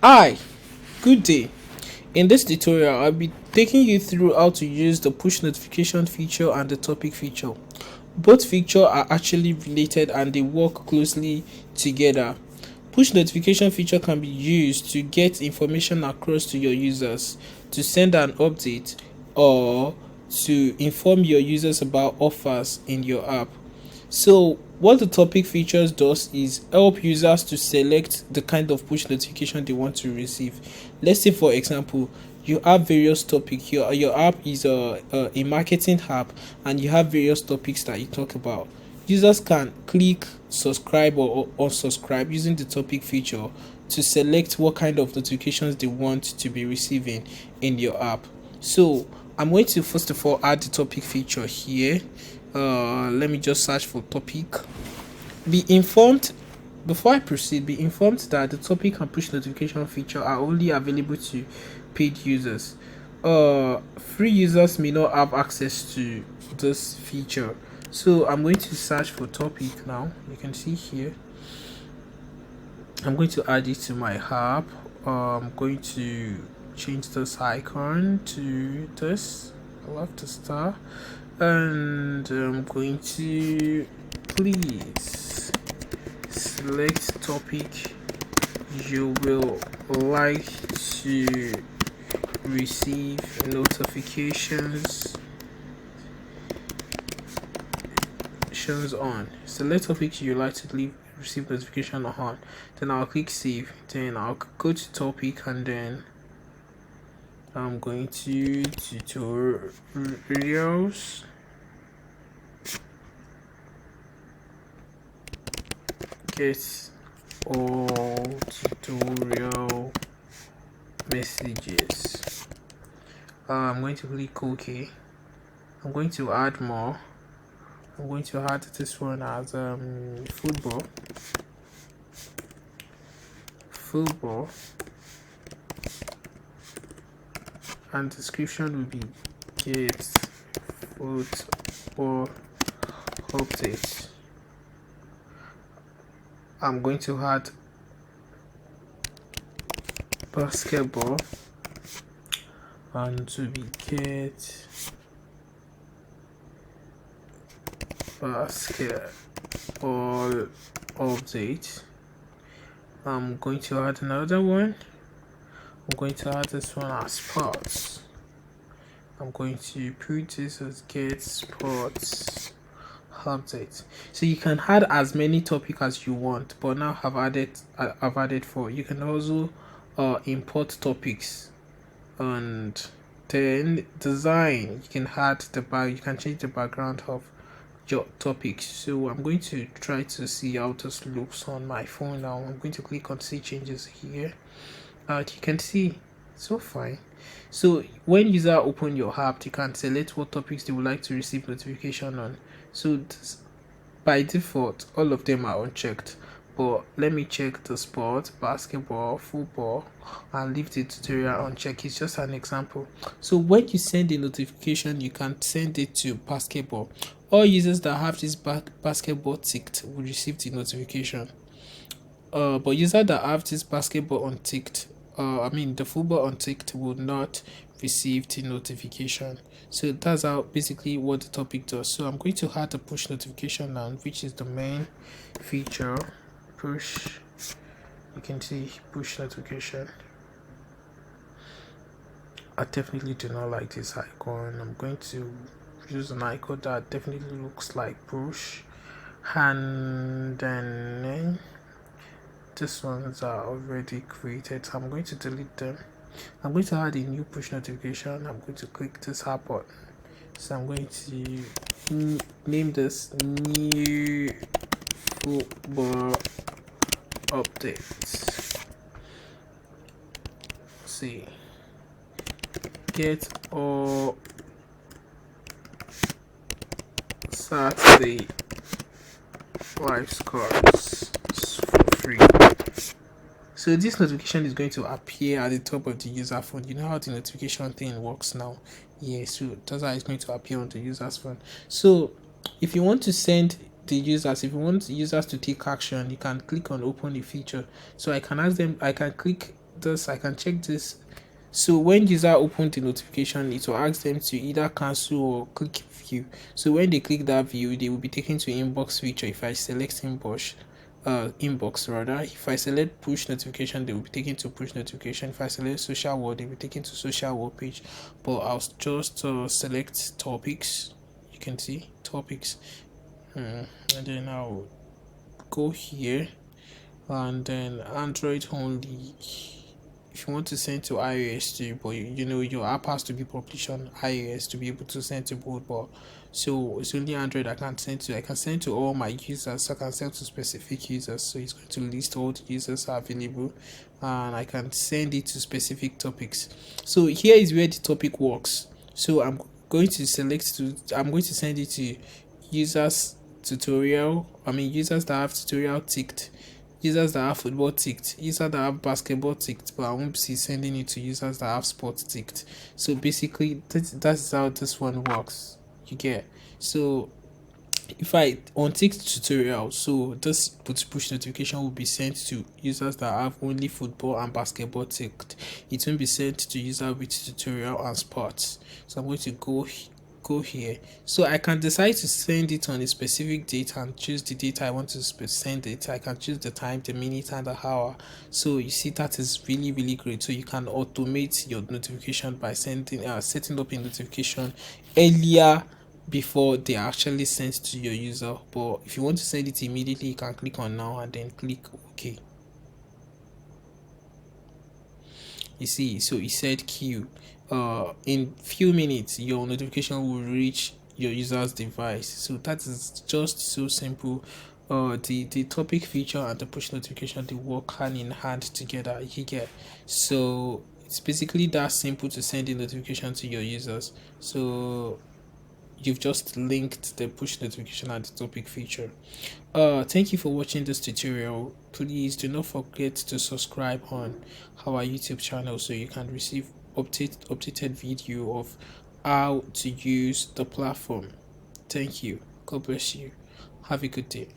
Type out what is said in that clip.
Hi, good day. In this tutorial, I'll be taking you through how to use the push notification feature and the topic feature. Both features are actually related and they work closely together. Push notification feature can be used to get information across to your users, to send an update, or to inform your users about offers in your app. So what the topic features does is help users to select the kind of push notification they want to receive. Let's say for example, you have various topics. Your app is a marketing app and you have various topics that you talk about. Users can click subscribe or unsubscribe using the topic feature to select what kind of notifications they want to be receiving in your app. So I'm going to first of all add the topic feature here. Let me just search for topic. Be informed Before I proceed, be informed that the topic and push notification feature are only available to paid users. Free users may not have access to this feature. So I'm going to search for topic now. You can see here. I'm going to add it to my app. I'm going to change this icon to this. I love the star. And I'm going to please select topic you will like to receive notifications on. Select topic you like to receive notification on. Then I'll click save. Then I'll go to topic and then I'm going to tutorials. Get all tutorial messages. I'm going to click OK. I'm going to add more. I'm going to add this one as football, and description will be get football update. I'm going to add basketball and to be get basketball update. I'm going to add another one. I'm going to add this one as sports. I'm going to put this as get sports update. So you can add as many topics as you want, but now I've added 4. You can also import topics, and then design. You can add you can change the background of your topics. So I'm going to try to see how this looks on my phone now. I'm going to click on see changes here. You can see so fine. So when user open your app, you can select what topics they would like to receive notification on. So by default all of them are unchecked, but let me check the sport, basketball, football, and leave the tutorial unchecked. It's just an example. So when you send a notification, you can send it to basketball. All users that have this basketball ticked will receive the notification, but users that have this basketball unticked, the football unticked, will not receive the notification. So that's how basically what the topic does. So I'm going to add the push notification now, which is the main feature. Push, you can see push notification. I definitely do not like this icon. I'm going to use an icon that definitely looks like push, and then these ones are already created, so I'm going to delete them. I'm going to add a new push notification. I'm going to click this app button. So I'm going to name this new football update. See, get all Saturday live scores for free. So this notification is going to appear at the top of the user phone. You know how the notification thing works now. Yeah, so that's how it's going to appear on the user's phone. So if you want to send the users, if you want users to take action, you can click on open the feature. So I can ask them, I can click this, I can check this. So when user open the notification, it will ask them to either cancel or click view. So when they click that view, they will be taken to inbox feature. If I select inbox rather, if I select push notification, they will be taken to push notification. If I select social world, they will be taken to social world page. But I'll just select topics. You can see topics, and then I'll go here, and then Android only. If you want to send to iOS too, but you know your app has to be published on iOS to be able to send to both. But so it's only Android I can send to. I can send to all my users. So I can send to specific users. So it's going to list all the users are available, and I can send it to specific topics. So here is where the topic works. So I'm going to select to. I'm going to send it to users tutorial. I mean users that have tutorial ticked, users that have football ticked, users that have basketball ticked, but I won't be sending it to users that have sports ticked. So basically that's how this one works. You get. So if I untick tutorial, so this push notification will be sent to users that have only football and basketball ticked. It won't be sent to users with tutorial and sports. So I'm going to go here. So I can decide to send it on a specific date and choose the date I want to send it. I can choose the time, the minute, and the hour. So you see that is really great. So you can automate your notification by setting up a notification earlier before they are actually sent to your user. But if you want to send it immediately, you can click on now and then click OK. You see, so it said queue. In few minutes your notification will reach your user's device. So that is just so simple. The topic feature and the push notification, they work hand in hand together. You get. So it's basically that simple to send a notification to your users. So you've just linked the push notification and the topic feature. Thank you for watching this tutorial. Please do not forget to subscribe on our YouTube channel so you can receive updated video of how to use the platform. Thank you. God bless you. Have a good day.